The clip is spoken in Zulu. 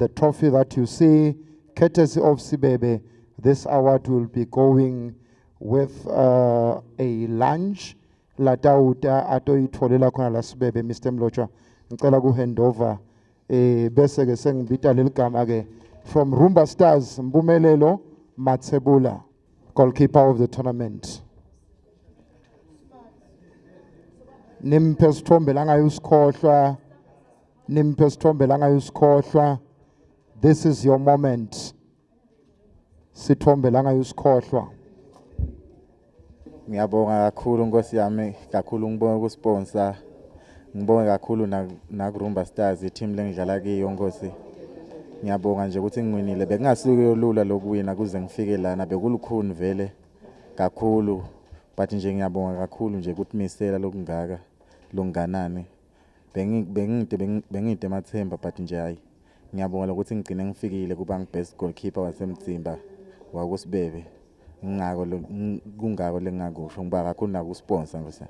The trophy that you see, courtesy of Sibebe, this award will be going with a lunch. Latauta ato itfolela khona la Sibebe, Mr. Mlocha. Ngicela ku hand over bese ke sengibita leligama ke from Rumba Stars Mpumelelo Matsebula, goalkeeper of the tournament. Nimphe sithombe la ngayusikhohlwa, nimphe sithombe la ngayusikhohlwa. This is your moment. Sithombe la ngayusikhohlwa. Ngiyabonga kakhulu Nkosi yami, kakhulu ngibonga kusponsor. Ngibonga kakhulu na Rumba Stars team lengidlala kiyo Nkosi. Ngiyabonga nje ukuthi ngiwinile, bekungasuke yolula lokuwina kuze ngifike lana, bekulukhuni vele kakhulu, but nje ngiyabonga kakhulu nje ukuthi misela lokungaka longanani. Bengide emathemba but nje hayi ngiyabonga ukuthi ngigcine ngifikile kuba ngibest goalkeeper waseMtsimba wakuSibebe. Ngingako lengakusho ngiba kakhulu nakusponsor Nkosi.